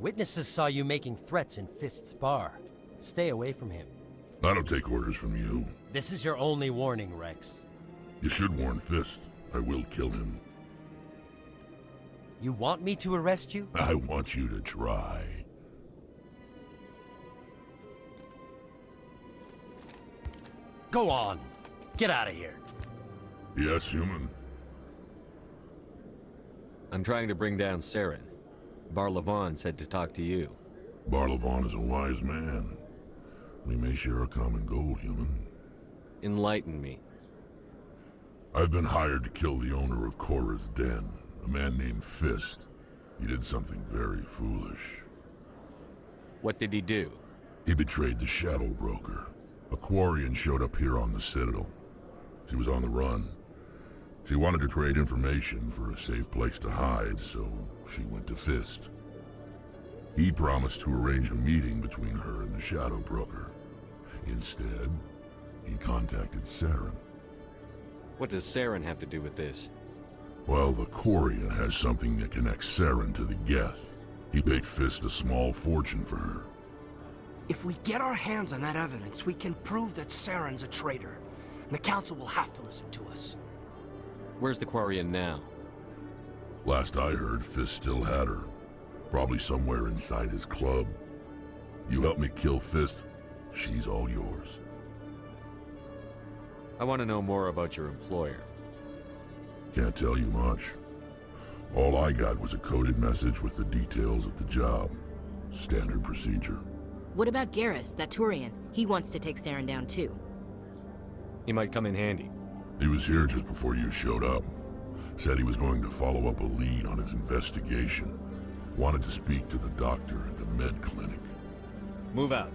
Witnesses saw you making threats in Fist's bar. Stay away from him. I don't take orders from you. This is your only warning, Wrex. You should warn Fist. I will kill him. You want me to arrest you? I want you to try. Go on. Get out of here. Yes, human. I'm trying to bring down Saren. Barlavon said to talk to you. Barlavon is a wise man. We may share a common goal, human. Enlighten me. I've been hired to kill the owner of Korra's Den, a man named Fist. He did something very foolish. What did he do? He betrayed the Shadow Broker. A Quarian showed up here on the Citadel. She was on the run. She wanted to trade information for a safe place to hide, so she went to Fist. He promised to arrange a meeting between her and the Shadow Broker. Instead, he contacted Saren. What does Saren have to do with this? Well, the Quarian has something that connects Saren to the Geth. He paid Fist a small fortune for her. If we get our hands on that evidence, we can prove that Saren's a traitor. And the Council will have to listen to us. Where's the Quarian now? Last I heard, Fist still had her. Probably somewhere inside his club. You help me kill Fist, she's all yours. I want to know more about your employer. Can't tell you much. All I got was a coded message with the details of the job. Standard procedure. What about Garruss, that Taurian? He wants to take Saren down too. He might come in handy. He was here just before you showed up. Said he was going to follow up a lead on his investigation. Wanted to speak to the doctor at the med clinic. Move out.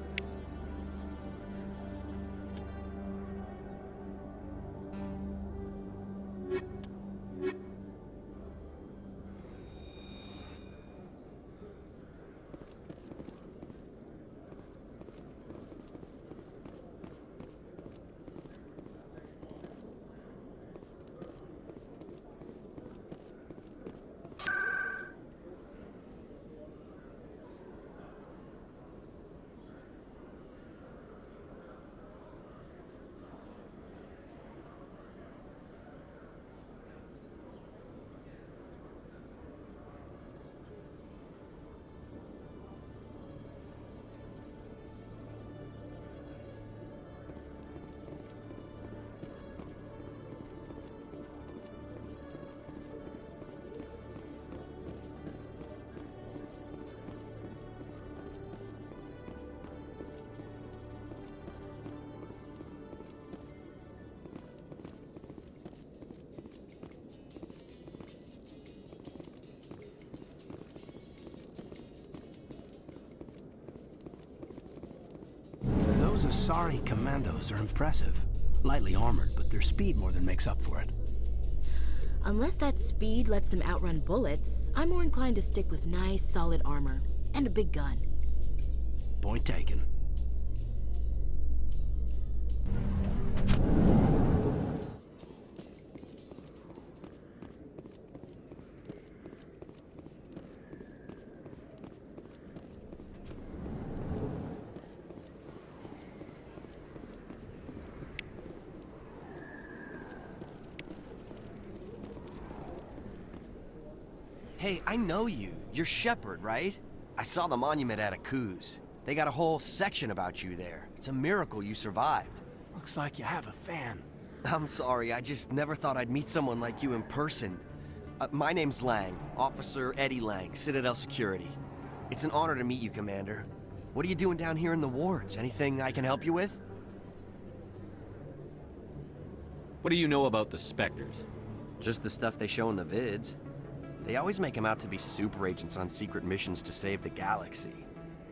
Those Asari commandos are impressive. Lightly armored, but their speed more than makes up for it. Unless that speed lets them outrun bullets, I'm more inclined to stick with nice, solid armor. And a big gun. Point taken. Hey, I know you. You're Sheppard, right? I saw the monument at Akuz. They got a whole section about you there. It's a miracle you survived. Looks like you have a fan. I'm sorry, I just never thought I'd meet someone like you in person. My name's Lang, Officer Eddie Lang, Citadel Security. It's an honor to meet you, Commander. What are you doing down here in the wards? Anything I can help you with? What do you know about the Spectres? Just the stuff they show in the vids. They always make them out to be super agents on secret missions to save the galaxy.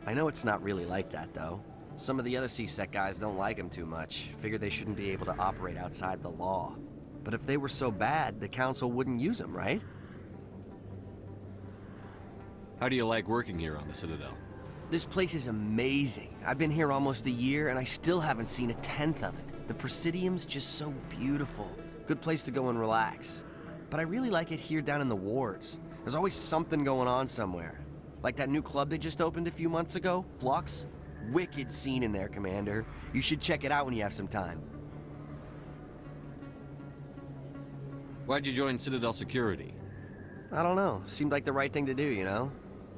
I know it's not really like that, though. Some of the other C-Sec guys don't like them too much, figure they shouldn't be able to operate outside the law. But if they were so bad, the Council wouldn't use them, right? How do you like working here on the Citadel? This place is amazing. I've been here almost a year, and I still haven't seen a tenth of it. The Presidium's just so beautiful. Good place to go and relax. But I really like it here down in the wards. There's always something going on somewhere. Like that new club they just opened a few months ago, Flux. Wicked scene in there, Commander. You should check it out when you have some time. Why'd you join Citadel Security? I don't know. Seemed like the right thing to do, you know?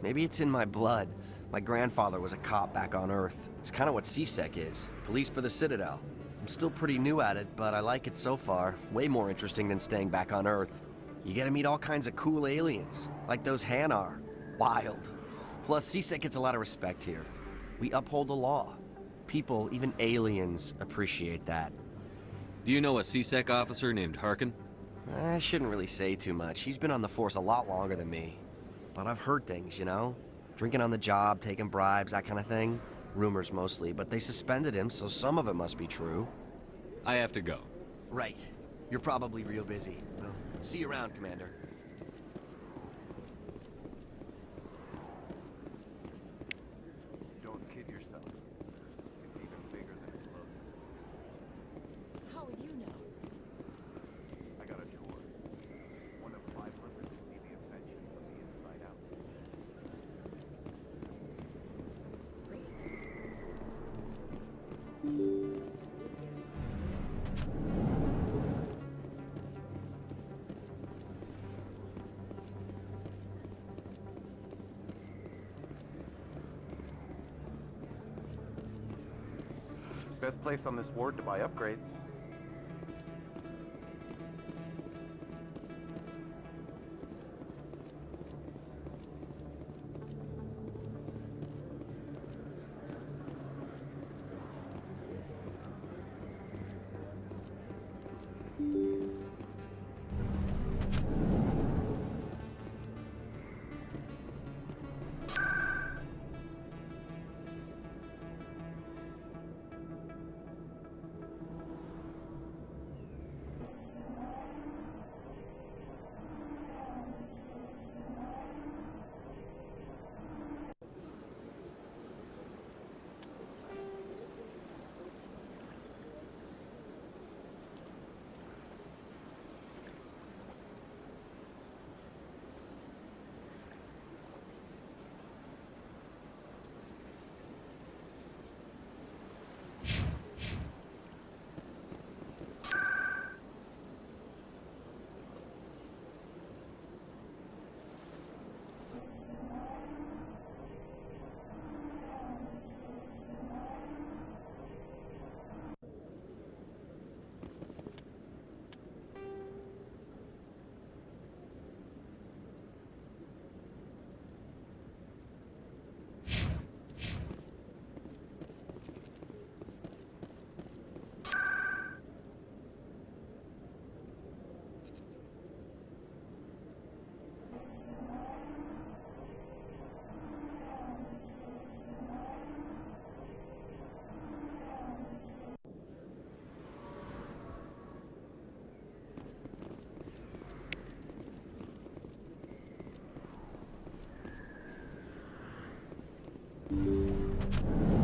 Maybe it's in my blood. My grandfather was a cop back on Earth. It's kind of what CSEC is. Police for the Citadel. I'm still pretty new at it, but I like it so far. Way more interesting than staying back on Earth. You get to meet all kinds of cool aliens, like those Hanar. Wild. Plus, CSEC gets a lot of respect here. We uphold the law. People, even aliens, appreciate that. Do you know a CSEC officer named Harkin? I shouldn't really say too much. He's been on the force a lot longer than me. But I've heard things, you know? Drinking on the job, taking bribes, that kind of thing. Rumors mostly, but they suspended him, so some of it must be true. I have to go. Right. You're probably real busy. Well, see you around, Commander. Don't kid yourself. It's even bigger than it looks. How would you know? I got a tour. One of 500 to see the ascension from the inside out. Best place on this ward to buy upgrades.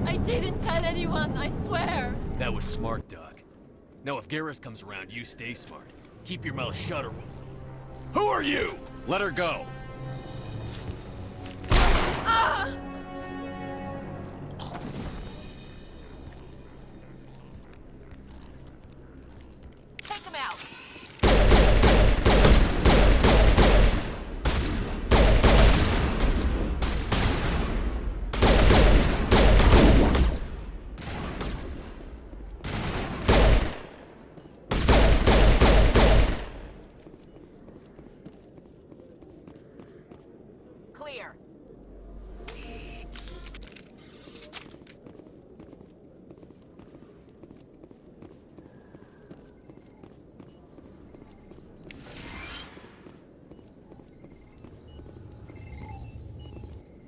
I didn't tell anyone, I swear! That was smart, Doc. Now if Garruss comes around, you stay smart. Keep your mouth shut or we'll... Who are you? Let her go! Ah! Take him out! Clear.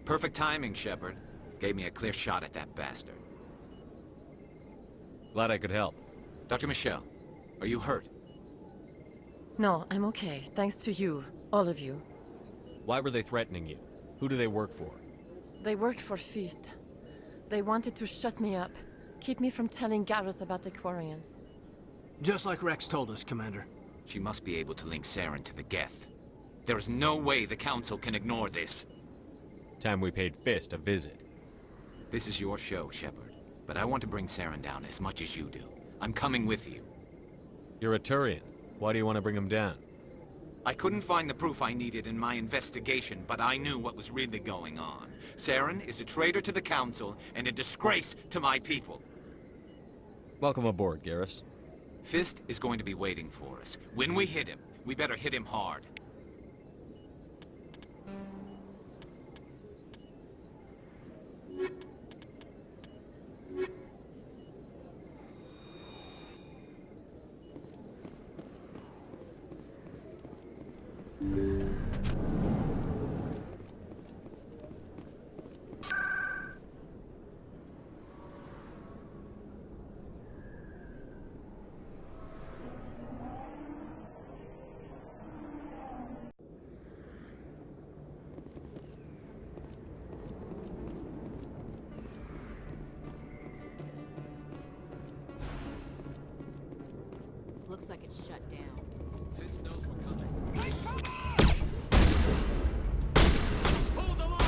Perfect timing, Sheppard. Gave me a clear shot at that bastard. Glad I could help. Dr. Michelle, are you hurt? No, I'm okay. Thanks to you. All of you. Why were they threatening you? Who do they work for? They work for Feast. They wanted to shut me up. Keep me from telling Garruss about the Quarian. Just like Wrex told us, Commander. She must be able to link Saren to the Geth. There is no way the Council can ignore this. Time we paid Fist a visit. This is your show, Sheppard. But I want to bring Saren down as much as you do. I'm coming with you. You're a Taurian. Why do you want to bring him down? I couldn't find the proof I needed in my investigation, but I knew what was really going on. Saren is a traitor to the Council and a disgrace to my people. Welcome aboard, Garruss. Fist is going to be waiting for us. When we hit him, we better hit him hard. Looks like it's shut down. Fist knows we're coming. Hold the line!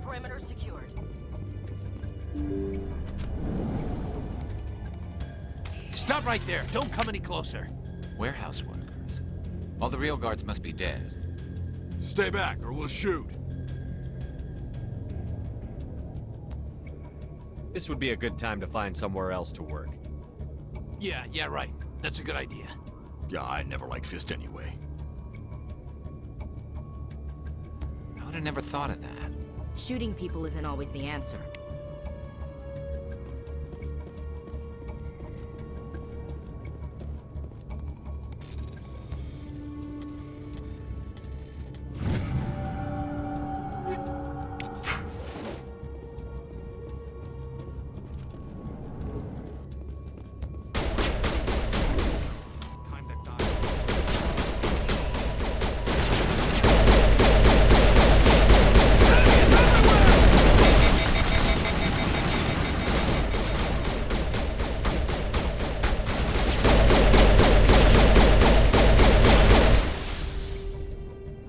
Perimeter secured. Stop right there. Don't come any closer. Warehouse workers. All the real guards must be dead. Stay back or we'll shoot. This would be a good time to find somewhere else to work. Yeah, right. That's a good idea. Yeah, I never liked Fist anyway. I would have never thought of that. Shooting people isn't always the answer. Time to die.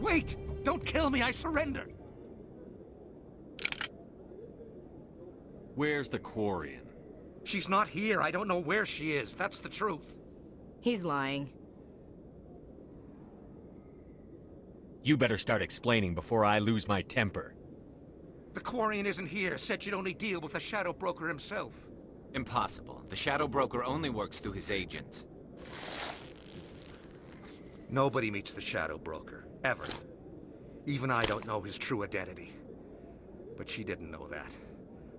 Wait! Don't kill me, I surrender! Where's the Quarian? She's not here. I don't know where she is. That's the truth. He's lying. You better start explaining before I lose my temper. The Quarian isn't here. Said she'd only deal with the Shadow Broker himself. Impossible. The Shadow Broker only works through his agents. Nobody meets the Shadow Broker. Ever. Even I don't know his true identity. But she didn't know that.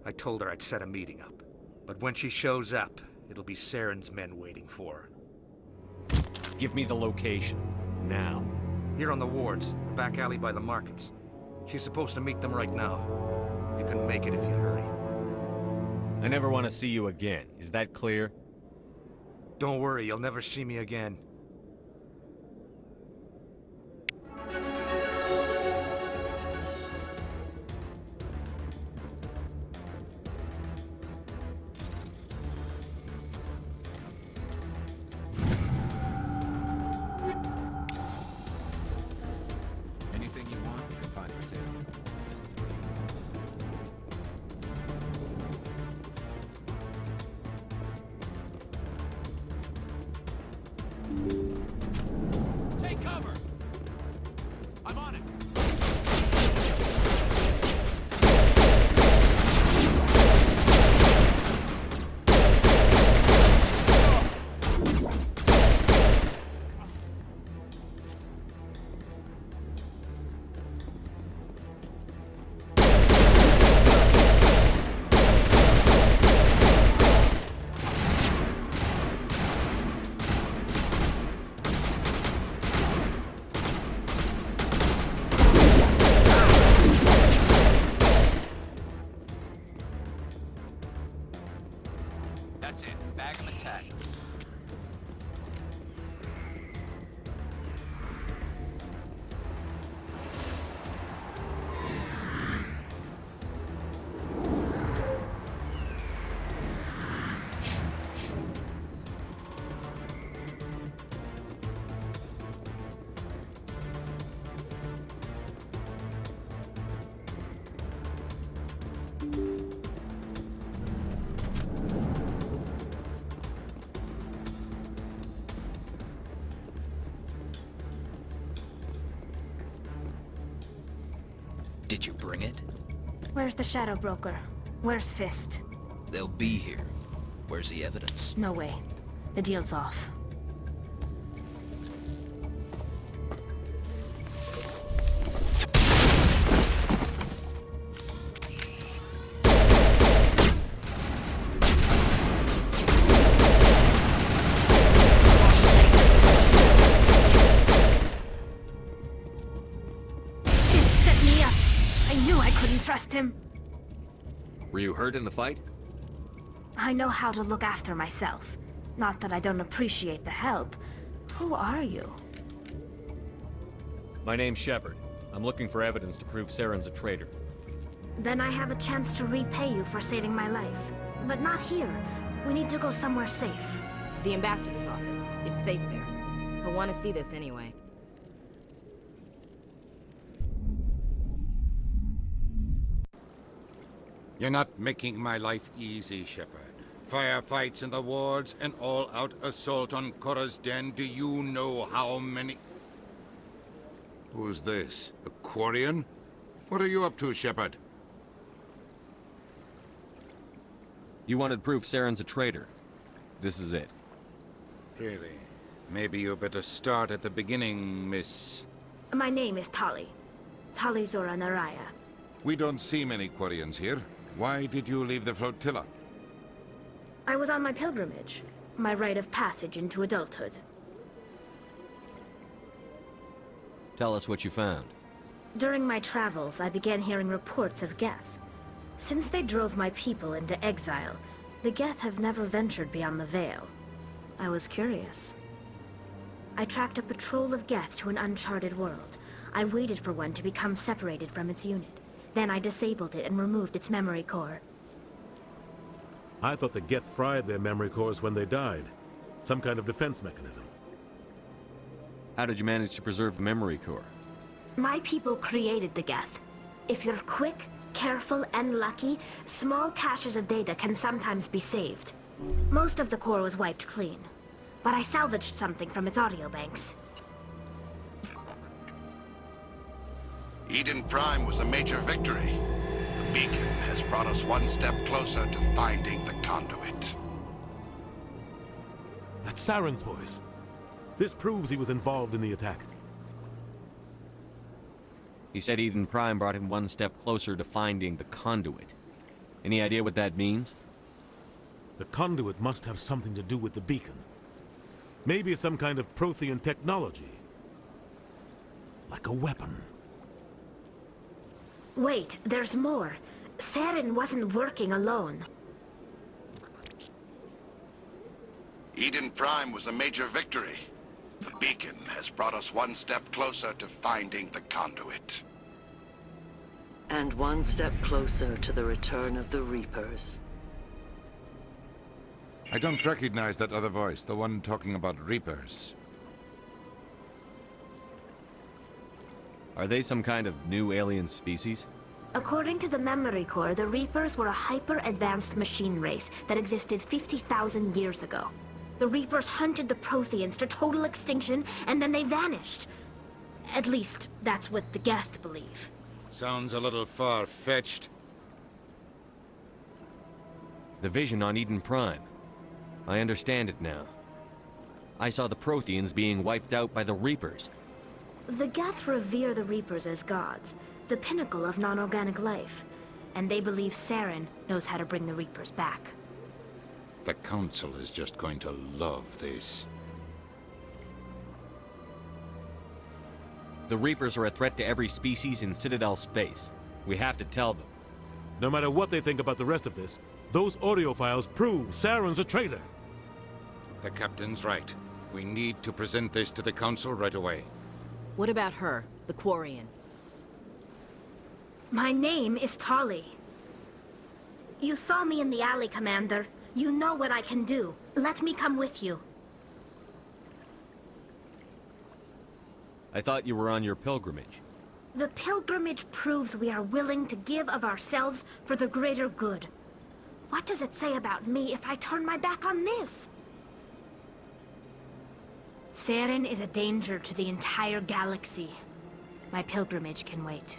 I told her I'd set a meeting up. But when she shows up, it'll be Saren's men waiting for her. Give me the location. Now. Here on the wards, the back alley by the markets. She's supposed to meet them right now. You can make it if you hurry. I never want to see you again. Is that clear? Don't worry, you'll never see me again. Anything you want, you can find for sale. Did you bring it? Where's the Shadow Broker? Where's Fist? They'll be here. Where's the evidence? No way. The deal's off. Trust him. Were you hurt in the fight? I know how to look after myself. Not that I don't appreciate the help. Who are you? My name's Sheppard. I'm looking for evidence to prove Saren's a traitor. Then I have a chance to repay you for saving my life. But not here. We need to go somewhere safe. The ambassador's office. It's safe there. He'll want to see this anyway. You're not making my life easy, Sheppard. Firefights in the wards, an all-out assault on Korra's den. Do you know how many... Who's this? A Quarian? What are you up to, Sheppard? You wanted proof Saren's a traitor. This is it. Really? Maybe you better start at the beginning, Miss... My name is Tali. Tali Zora Naraya. We don't see many Quarians here. Why did you leave the flotilla? I was on my pilgrimage. My rite of passage into adulthood. Tell us what you found. During my travels, I began hearing reports of Geth. Since they drove my people into exile, the Geth have never ventured beyond the Veil. I was curious. I tracked a patrol of Geth to an uncharted world. I waited for one to become separated from its unit. Then I disabled it and removed its memory core. I thought the Geth fried their memory cores when they died. Some kind of defense mechanism. How did you manage to preserve the memory core? My people created the Geth. If you're quick, careful, and lucky, small caches of data can sometimes be saved. Most of the core was wiped clean, but I salvaged something from its audio banks. Eden Prime was a major victory. The beacon has brought us one step closer to finding the conduit. That's Saren's voice. This proves he was involved in the attack. He said Eden Prime brought him one step closer to finding the conduit. Any idea what that means? The conduit must have something to do with the beacon. Maybe it's some kind of Prothean technology. Like a weapon. Wait, there's more. Saren wasn't working alone. Eden Prime was a major victory. The beacon has brought us one step closer to finding the conduit. And one step closer to the return of the Reapers. I don't recognize that other voice, the one talking about Reapers. Are they some kind of new alien species? According to the memory core, the Reapers were a hyper-advanced machine race that existed 50,000 years ago. The Reapers hunted the Protheans to total extinction, and then they vanished. At least, that's what the Geth believe. Sounds a little far-fetched. The vision on Eden Prime. I understand it now. I saw the Protheans being wiped out by the Reapers. The Geth revere the Reapers as gods, the pinnacle of non-organic life. And they believe Saren knows how to bring the Reapers back. The Council is just going to love this. The Reapers are a threat to every species in Citadel space. We have to tell them. No matter what they think about the rest of this, those audio files prove Saren's a traitor. The Captain's right. We need to present this to the Council right away. What about her, the Quarian? My name is Tali. You saw me in the alley, Commander. You know what I can do. Let me come with you. I thought you were on your pilgrimage. The pilgrimage proves we are willing to give of ourselves for the greater good. What does it say about me if I turn my back on this? Saren is a danger to the entire galaxy. My pilgrimage can wait.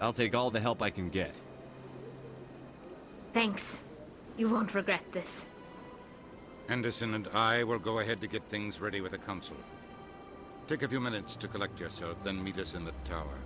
I'll take all the help I can get. Thanks. You won't regret this. Anderson and I will go ahead to get things ready with the Council. Take a few minutes to collect yourself, then meet us in the tower.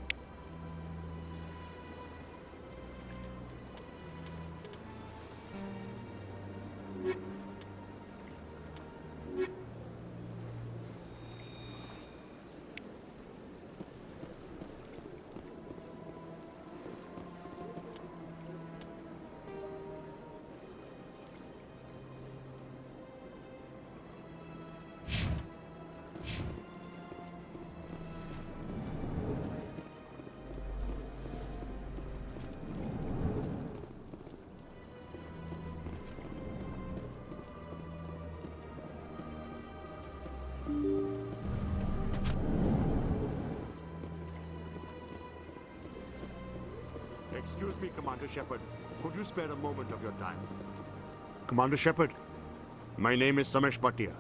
Excuse me, Commander Sheppard. Could you spare a moment of your time? Commander Sheppard, my name is Samesh Bhatia.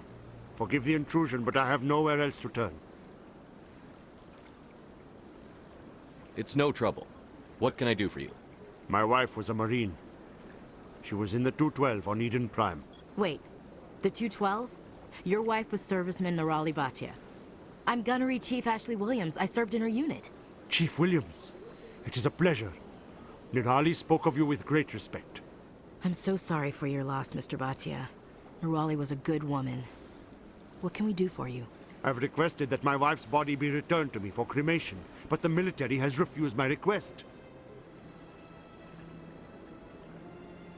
Forgive the intrusion, but I have nowhere else to turn. It's no trouble. What can I do for you? My wife was a Marine. She was in the 212 on Eden Prime. Wait, the 212? Your wife was Serviceman Nirali Bhatia. I'm Gunnery Chief Ashley Williams. I served in her unit. Chief Williams, it is a pleasure. Nirali spoke of you with great respect. I'm so sorry for your loss, Mr. Bhatia. Nirali was a good woman. What can we do for you? I've requested that my wife's body be returned to me for cremation, but the military has refused my request.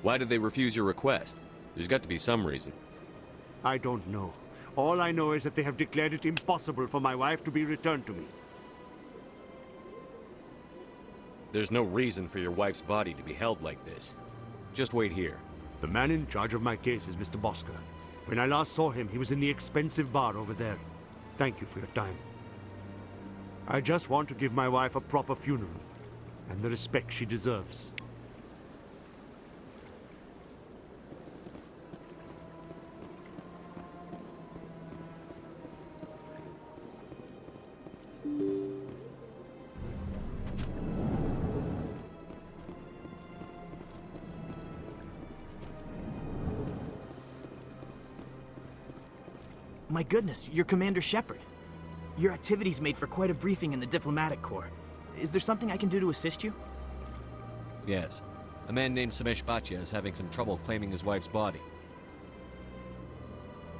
Why did they refuse your request? There's got to be some reason. I don't know. All I know is that they have declared it impossible for my wife to be returned to me. There's no reason for your wife's body to be held like this. Just wait here. The man in charge of my case is Mr. Bosker. When I last saw him, he was in the expensive bar over there. Thank you for your time. I just want to give my wife a proper funeral, and the respect she deserves. My goodness, you're Commander Sheppard. Your activities made for quite a briefing in the Diplomatic Corps. Is there something I can do to assist you? Yes. A man named Samesh Bhatia is having some trouble claiming his wife's body.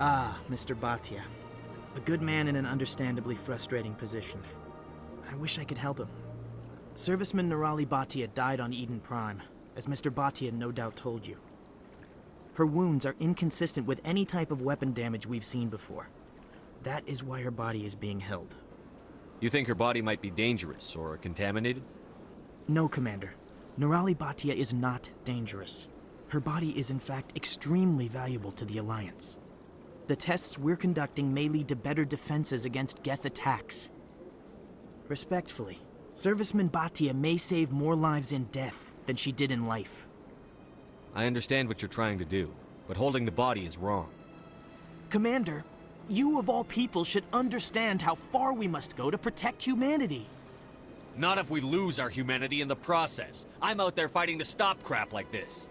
Ah, Mr. Bhatia. A good man in an understandably frustrating position. I wish I could help him. Serviceman Nirali Bhatia died on Eden Prime, as Mr. Bhatia no doubt told you. Her wounds are inconsistent with any type of weapon damage we've seen before. That is why her body is being held. You think her body might be dangerous or contaminated? No, Commander. Nirali Bhatia is not dangerous. Her body is in fact extremely valuable to the Alliance. The tests we're conducting may lead to better defenses against Geth attacks. Respectfully, Serviceman Bhatia may save more lives in death than she did in life. I understand what you're trying to do, but holding the body is wrong. Commander, you of all people should understand how far we must go to protect humanity. Not if we lose our humanity in the process. I'm out there fighting to stop crap like this.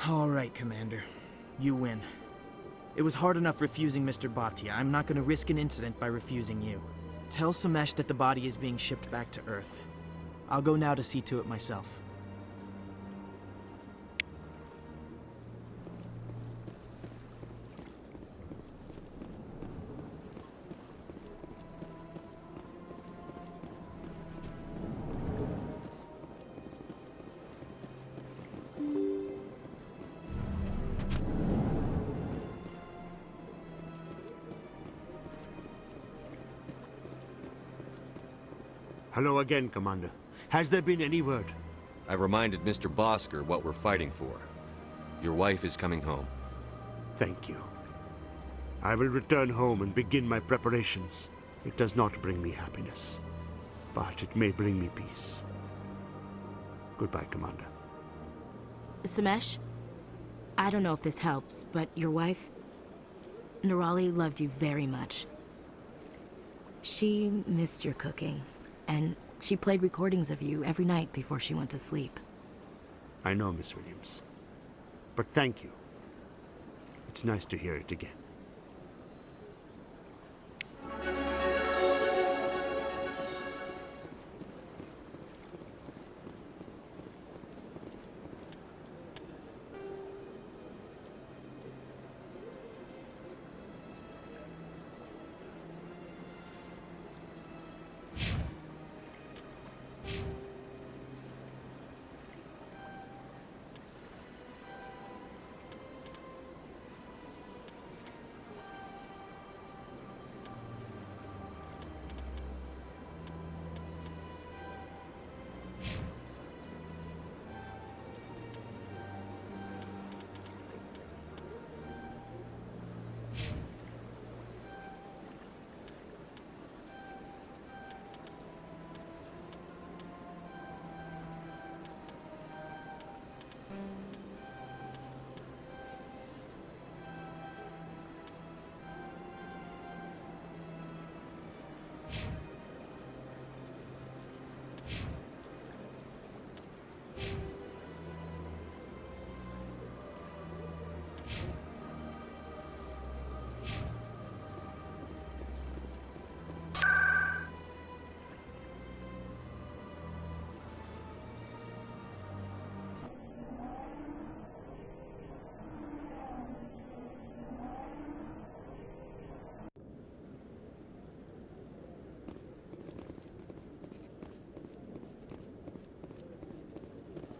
All right, Commander. You win. It was hard enough refusing Mr. Bhatia. I'm not going to risk an incident by refusing you. Tell Samesh that the body is being shipped back to Earth. I'll go now to see to it myself. Hello again, Commander. Has there been any word? I reminded Mr. Bosker what we're fighting for. Your wife is coming home. Thank you. I will return home and begin my preparations. It does not bring me happiness, but it may bring me peace. Goodbye, Commander. Samesh, I don't know if this helps, but your wife, Nirali, loved you very much. She missed your cooking, and She played recordings of you every night before she went to sleep. I know, Miss Williams. But thank you. It's nice to hear it again.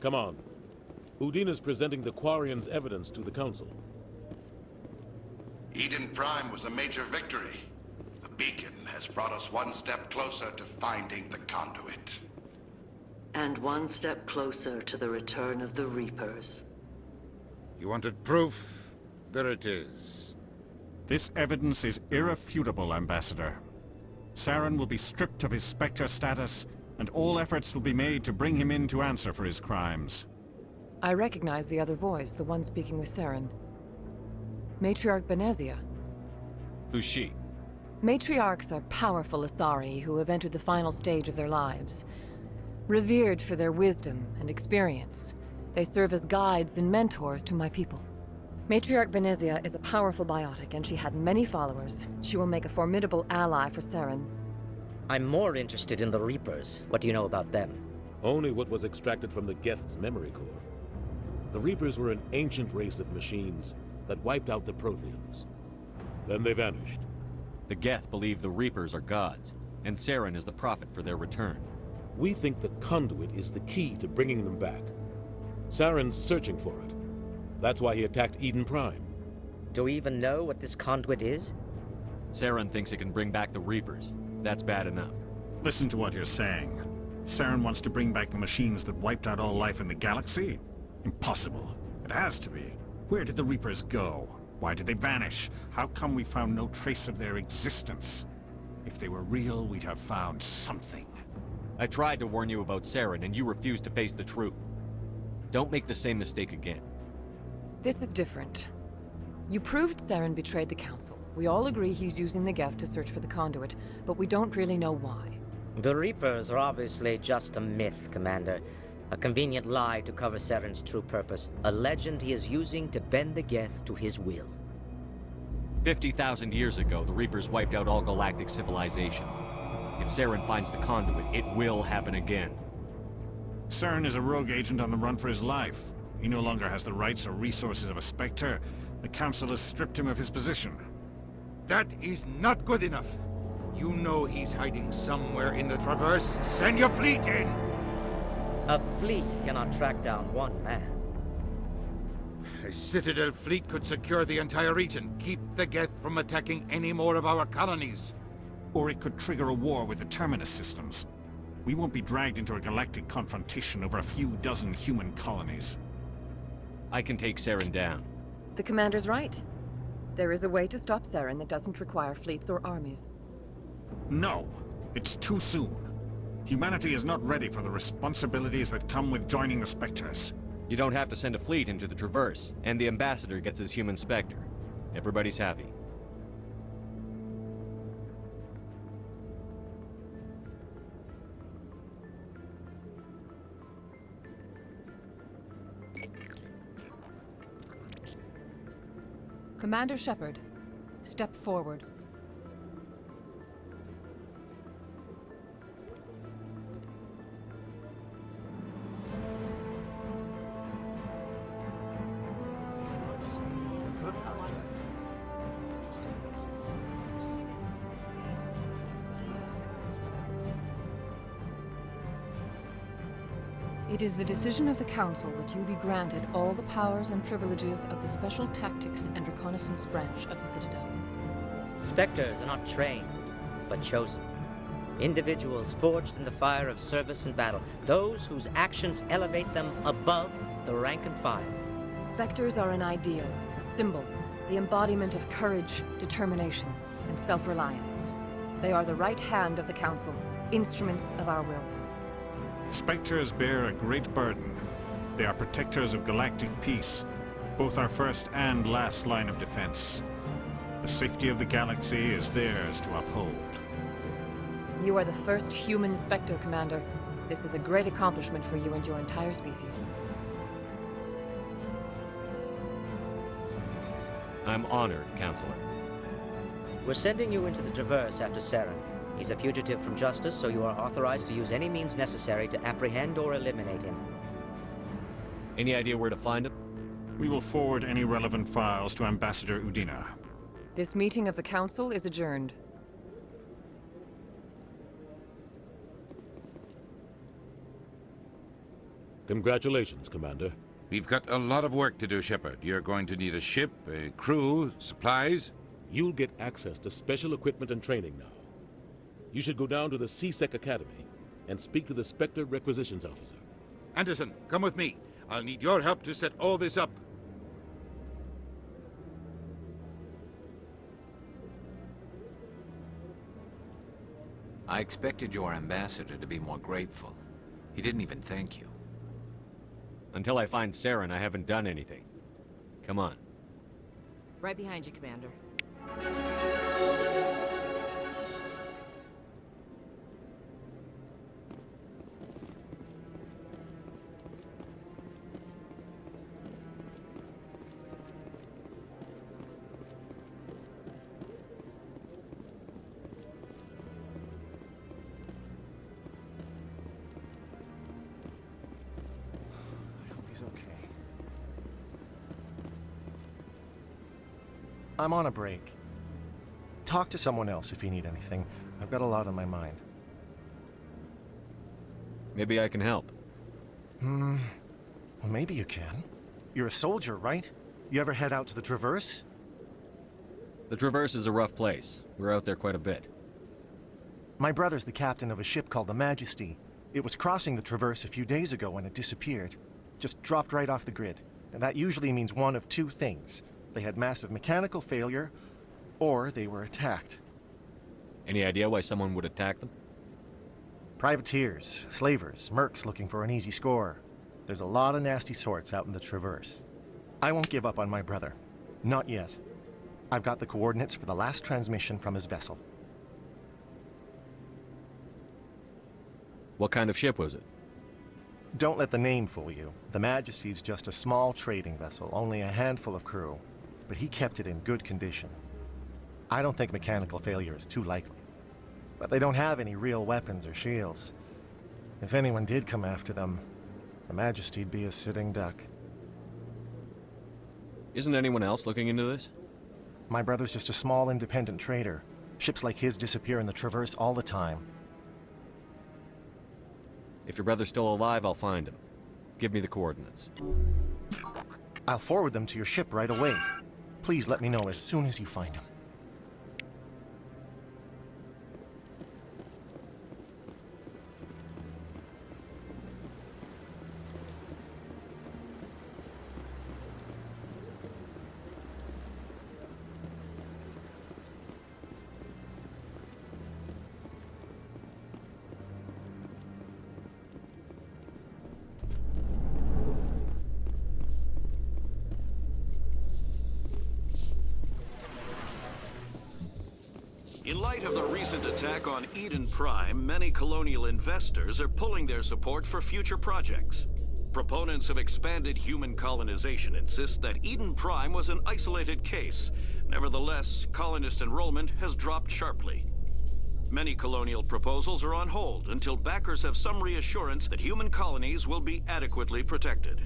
Come on. Udina's presenting the Quarian's evidence to the Council. Eden Prime was a major victory. The beacon has brought us one step closer to finding the conduit. And one step closer to the return of the Reapers. You wanted proof? There it is. This evidence is irrefutable, Ambassador. Saren will be stripped of his Spectre status, and all efforts will be made to bring him in to answer for his crimes. I recognize the other voice, the one speaking with Saren. Matriarch Benezia. Who's she? Matriarchs are powerful Asari who have entered the final stage of their lives. Revered for their wisdom and experience, they serve as guides and mentors to my people. Matriarch Benezia is a powerful biotic, and she had many followers. She will make a formidable ally for Saren. I'm more interested in the Reapers. What do you know about them? Only what was extracted from the Geth's memory core. The Reapers were an ancient race of machines that wiped out the Protheans. Then they vanished. The Geth believe the Reapers are gods, and Saren is the prophet for their return. We think the conduit is the key to bringing them back. Saren's searching for it. That's why he attacked Eden Prime. Do we even know what this conduit is? Saren thinks it can bring back the Reapers. That's bad enough. Listen to what you're saying. Saren wants to bring back the machines that wiped out all life in the galaxy? Impossible. It has to be. Where did the Reapers go? Why did they vanish? How come we found no trace of their existence? If they were real, we'd have found something. I tried to warn you about Saren, and you refused to face the truth. Don't make the same mistake again. This is different. You proved Saren betrayed the Council. We all agree he's using the Geth to search for the conduit, but we don't really know why. The Reapers are obviously just a myth, Commander. A convenient lie to cover Saren's true purpose. A legend he is using to bend the Geth to his will. 50,000 years ago, the Reapers wiped out all galactic civilization. If Saren finds the conduit, it will happen again. Saren is a rogue agent on the run for his life. He no longer has the rights or resources of a Spectre. The Council has stripped him of his position. That is not good enough. You know he's hiding somewhere in the Traverse. Send your fleet in! A fleet cannot track down one man. A Citadel fleet could secure the entire region, keep the Geth from attacking any more of our colonies. Or it could trigger a war with the Terminus systems. We won't be dragged into a galactic confrontation over a few dozen human colonies. I can take Saren down. The Commander's right. There is a way to stop Saren that doesn't require fleets or armies. No, it's too soon. Humanity is not ready for the responsibilities that come with joining the Spectres. You don't have to send a fleet into the Traverse, and the Ambassador gets his human Spectre. Everybody's happy. Commander Sheppard, step forward. It is the decision of the Council that you be granted all the powers and privileges of the Special Tactics and Reconnaissance Branch of the Citadel. Spectres are not trained, but chosen. Individuals forged in the fire of service and battle, those whose actions elevate them above the rank and file. Spectres are an ideal, a symbol, the embodiment of courage, determination, and self-reliance. They are the right hand of the Council, instruments of our will. Spectres bear a great burden. They are protectors of galactic peace, both our first and last line of defense. The safety of the galaxy is theirs to uphold. You are the first human Spectre, Commander. This is a great accomplishment for you and your entire species. I'm honored, Counselor. We're sending you into the Traverse after Saren. He's a fugitive from justice, so you are authorized to use any means necessary to apprehend or eliminate him. Any idea where to find him? We will forward any relevant files to Ambassador Udina. This meeting of the Council is adjourned. Congratulations, Commander. We've got a lot of work to do, Sheppard. You're going to need a ship, a crew, supplies. You'll get access to special equipment and training now. You should go down to the C-Sec Academy and speak to the Spectre Requisitions Officer. Anderson, come with me. I'll need your help to set all this up. I expected your ambassador to be more grateful. He didn't even thank you. Until I find Saren, I haven't done anything. Come on. Right behind you, Commander. Okay. I'm on a break. Talk to someone else if you need anything. I've got a lot on my mind. Maybe I can help. Well, maybe you can. You're a soldier, right? You ever head out to the Traverse? The Traverse is a rough place. We're out there quite a bit. My brother's the captain of a ship called the Majesty. It was crossing the Traverse a few days ago when it disappeared. Just dropped right off the grid. And that usually means one of two things. They had massive mechanical failure, or they were attacked. Any idea why someone would attack them? Privateers, slavers, mercs looking for an easy score. There's a lot of nasty sorts out in the Traverse. I won't give up on my brother. Not yet. I've got the coordinates for the last transmission from his vessel. What kind of ship was it? Don't let the name fool you. The Majesty's just a small trading vessel, only a handful of crew. But he kept it in good condition. I don't think mechanical failure is too likely. But they don't have any real weapons or shields. If anyone did come after them, the Majesty'd be a sitting duck. Isn't anyone else looking into this? My brother's just a small independent trader. Ships like his disappear in the Traverse all the time. If your brother's still alive, I'll find him. Give me the coordinates. I'll forward them to your ship right away. Please let me know as soon as you find him. In light of the recent attack on Eden Prime, many colonial investors are pulling their support for future projects. Proponents of expanded human colonization insist that Eden Prime was an isolated case. Nevertheless, colonist enrollment has dropped sharply. Many colonial proposals are on hold until backers have some reassurance that human colonies will be adequately protected.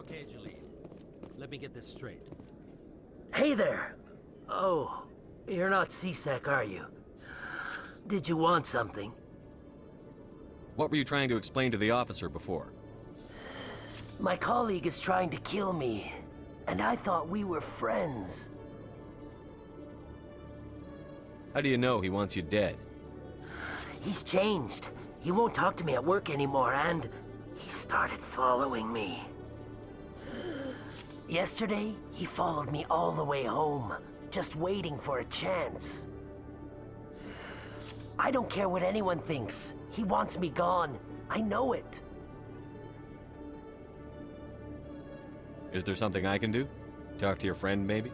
Okay, Jalid. Let me get this straight. Hey there! Oh, you're not C-Sec, are you? Did you want something? What were you trying to explain to the officer before? My colleague is trying to kill me, and I thought we were friends. How do you know he wants you dead? He's changed. He won't talk to me at work anymore, and he started following me. Yesterday, he followed me all the way home, just waiting for a chance. I don't care what anyone thinks. He wants me gone. I know it. Is there something I can do? Talk to your friend, maybe?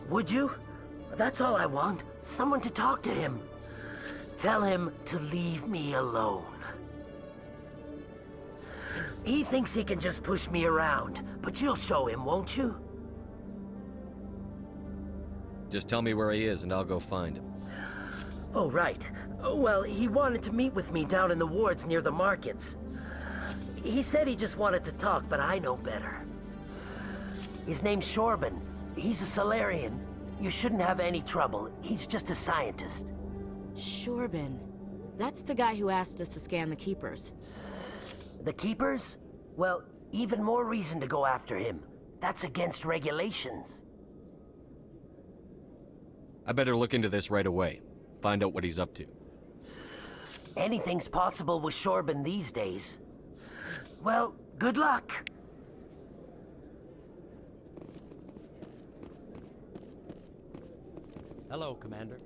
Would you? That's all I want. Someone to talk to him. Tell him to leave me alone. He thinks he can just push me around, but you'll show him, won't you? Just tell me where he is and I'll go find him. Oh, right. Well, he wanted to meet with me down in the wards near the markets. He said he just wanted to talk, but I know better. His name's Sheppard. He's a Solarian. You shouldn't have any trouble. He's just a scientist. Sheppard. That's the guy who asked us to scan the Keepers. The Keepers? Well, even more reason to go after him. That's against regulations. I better look into this right away. Find out what he's up to. Anything's possible with Sheppard these days. Well, good luck. Hello, Commander.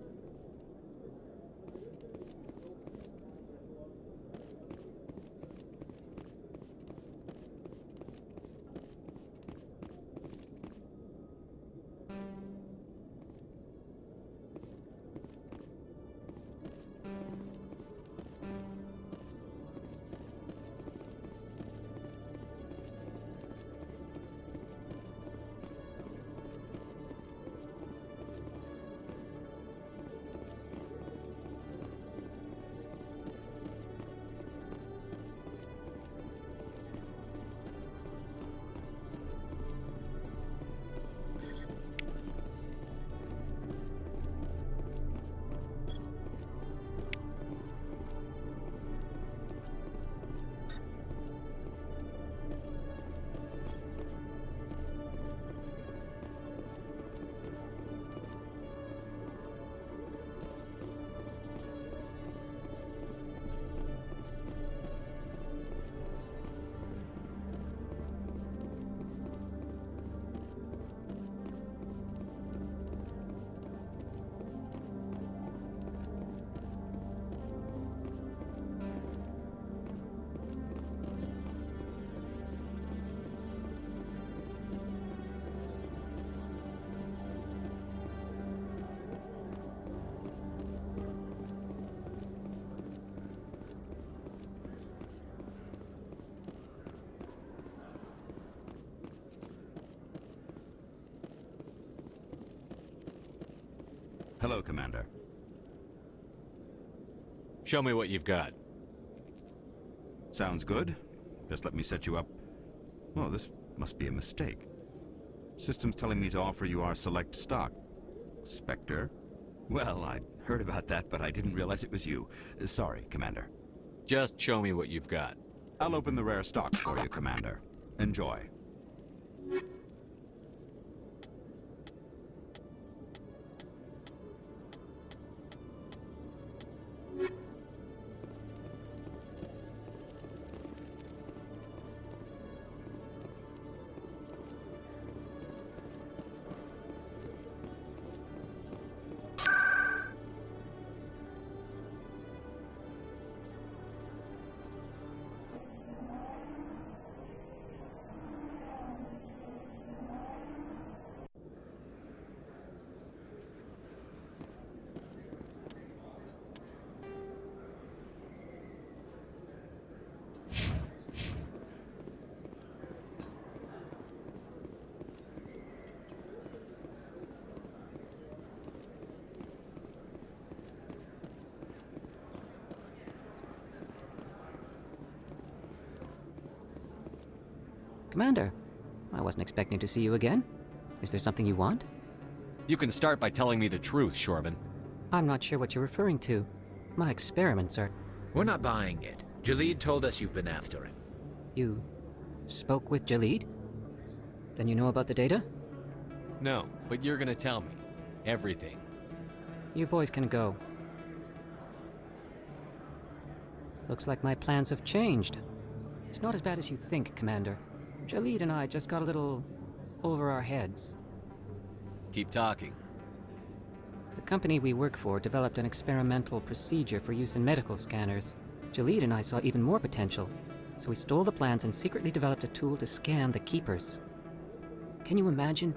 Hello, Commander. Show me what you've got. Sounds good. Just let me set you up. Oh, this must be a mistake. System's telling me to offer you our select stock. Spectre? Well, I'd heard about that, but I didn't realize it was you. Sorry, Commander. Just show me what you've got. I'll open the rare stocks for you, Commander. Enjoy. Commander, I wasn't expecting to see you again. Is there something you want? You can start by telling me the truth, Sheppard. I'm not sure what you're referring to. My experiments are... We're not buying it. Jalid told us you've been after him. You spoke with Jalid? Then you know about the data? No, but you're gonna tell me. Everything. You boys can go. Looks like my plans have changed. It's not as bad as you think, Commander. Jalid and I just got a little over our heads. Keep talking. The company we work for developed an experimental procedure for use in medical scanners. Jalid and I saw even more potential, so we stole the plans and secretly developed a tool to scan the Keepers. Can you imagine?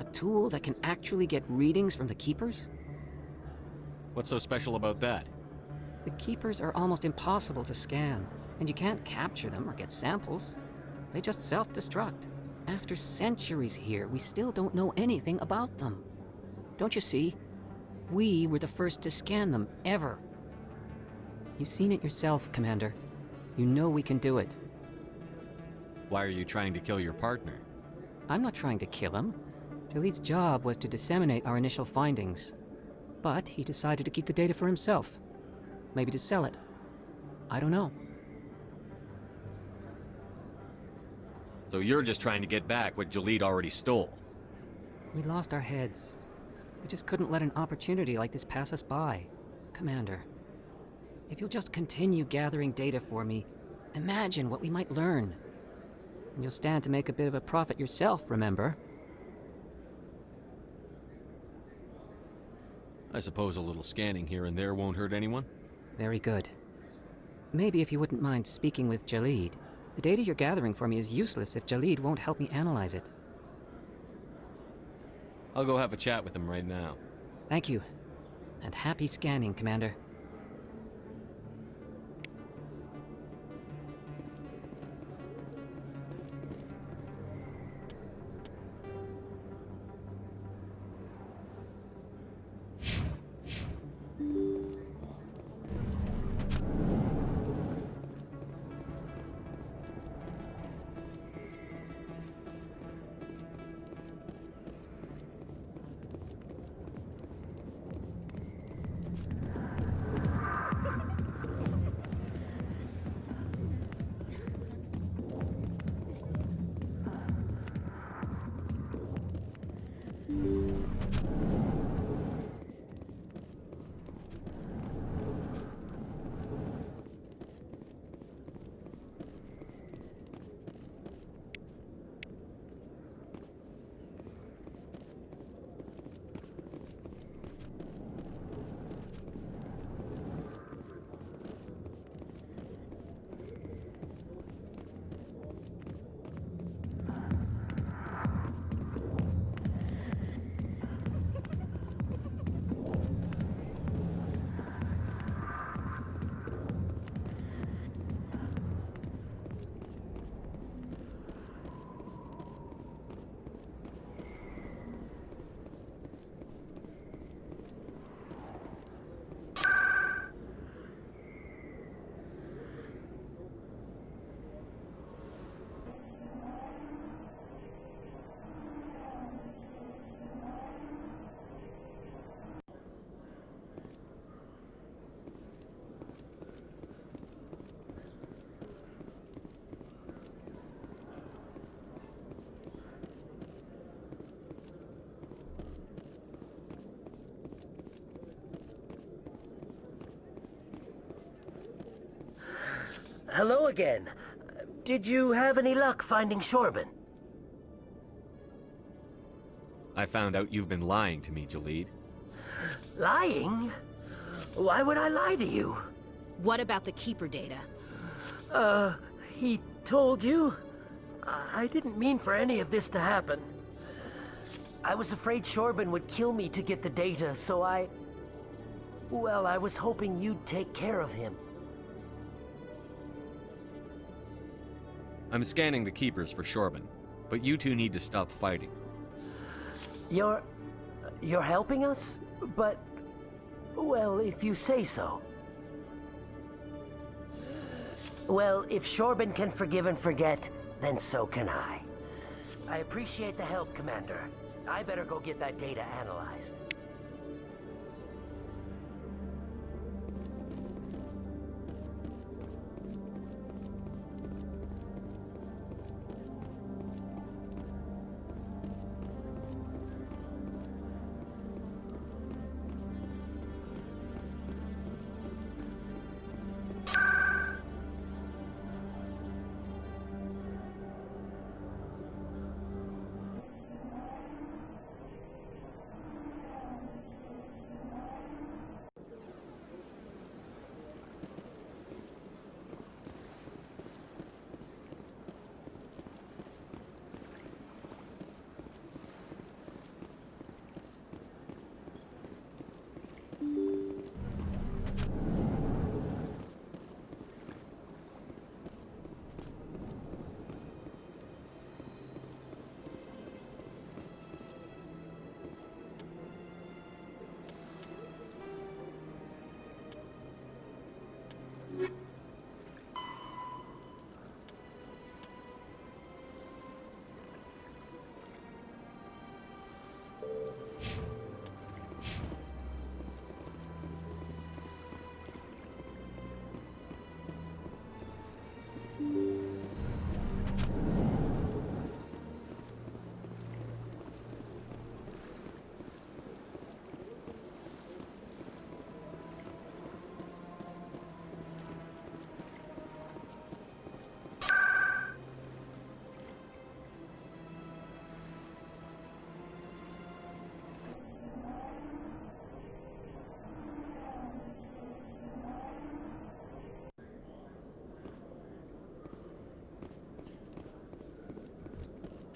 A tool that can actually get readings from the Keepers? What's so special about that? The Keepers are almost impossible to scan, and you can't capture them or get samples. They just self-destruct. After centuries here, we still don't know anything about them. Don't you see? We were the first to scan them, ever. You've seen it yourself, Commander. You know we can do it. Why are you trying to kill your partner? I'm not trying to kill him. Jalid's job was to disseminate our initial findings. But he decided to keep the data for himself. Maybe to sell it. I don't know. So you're just trying to get back what Jalid already stole? We lost our heads. We just couldn't let an opportunity like this pass us by. Commander, if you'll just continue gathering data for me, imagine what we might learn. And you'll stand to make a bit of a profit yourself, remember? I suppose a little scanning here and there won't hurt anyone? Very good. Maybe if you wouldn't mind speaking with Jalid. The data you're gathering for me is useless if Jalid won't help me analyze it. I'll go have a chat with him right now. Thank you. And happy scanning, Commander. Hello again. Did you have any luck finding Sheppard? I found out you've been lying to me, Jalid. Lying? Why would I lie to you? What about the Keeper data? He told you? I didn't mean for any of this to happen. I was afraid Sheppard would kill me to get the data, so well, I was hoping you'd take care of him. I'm scanning the Keepers for Sheppard, but you two need to stop fighting. You're helping us? But, well, if you say so. Well, if Sheppard can forgive and forget, then so can I. I appreciate the help, Commander. I better go get that data analyzed.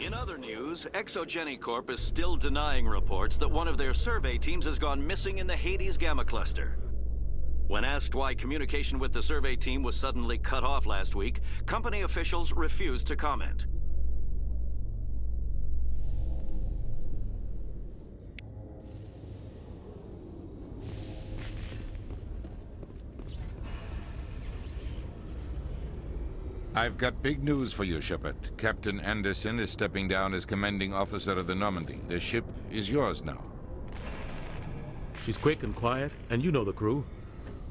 In other news, Exogenicorp is still denying reports that one of their survey teams has gone missing in the Hades Gamma Cluster. When asked why communication with the survey team was suddenly cut off last week, company officials refused to comment. I've got big news for you, Sheppard. Captain Anderson is stepping down as commanding officer of the Normandy. The ship is yours now. She's quick and quiet, and you know the crew.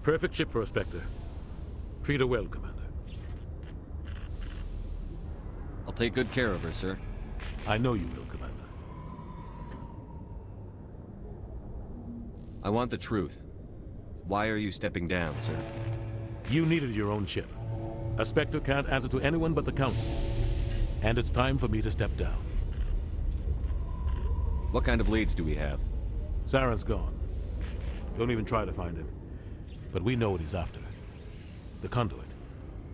Perfect ship for a Spectre. Treat her well, Commander. I'll take good care of her, sir. I know you will, Commander. I want the truth. Why are you stepping down, sir? You needed your own ship. A Spectre can't answer to anyone but the Council. And it's time for me to step down. What kind of leads do we have? Saren's gone. Don't even try to find him. But we know what he's after. The Conduit.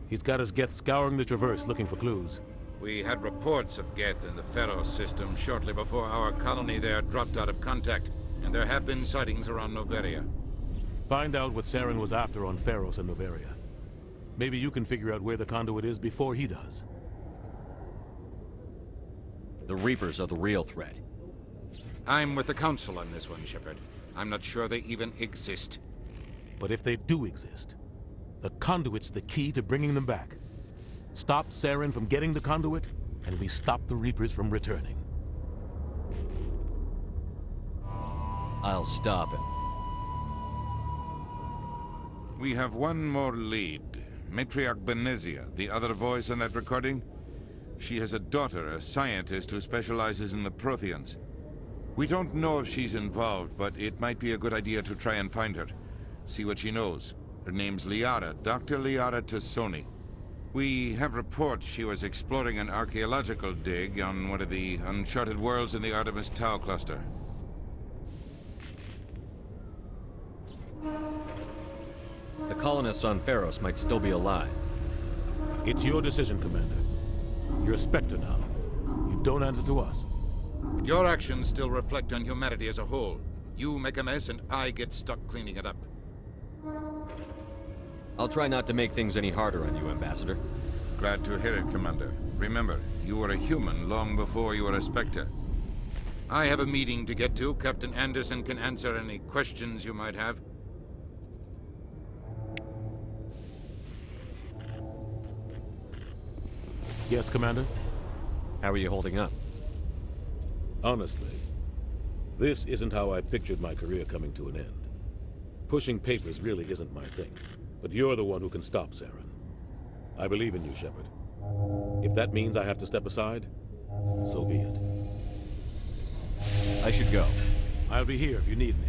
He's got his Geth scouring the Traverse looking for clues. We had reports of Geth in the Pharos system shortly before our colony there dropped out of contact, and there have been sightings around Noveria. Find out what Saren was after on Pharos and Noveria. Maybe you can figure out where the Conduit is before he does. The Reapers are the real threat. I'm with the Council on this one, Sheppard. I'm not sure they even exist. But if they do exist, the Conduit's the key to bringing them back. Stop Saren from getting the Conduit, and we stop the Reapers from returning. I'll stop him. We have one more lead. Matriarch Benezia, the other voice on that recording. She has a daughter, a scientist who specializes in the Protheans. We don't know if she's involved, but it might be a good idea to try and find her. See what she knows. Her name's Liara, Dr. Liara Tassoni. We have reports she was exploring an archaeological dig on one of the uncharted worlds in the Artemis Tau cluster. The colonists on Pharos might still be alive. It's your decision, Commander. You're a Spectre now. You don't answer to us. Your actions still reflect on humanity as a whole. You make a mess and I get stuck cleaning it up. I'll try not to make things any harder on you, Ambassador. Glad to hear it, Commander. Remember, you were a human long before you were a Spectre. I have a meeting to get to. Captain Anderson can answer any questions you might have. Yes, Commander? How are you holding up? Honestly, this isn't how I pictured my career coming to an end. Pushing papers really isn't my thing, but you're the one who can stop Saren. I believe in you, Sheppard. If that means I have to step aside, so be it. I should go. I'll be here if you need me.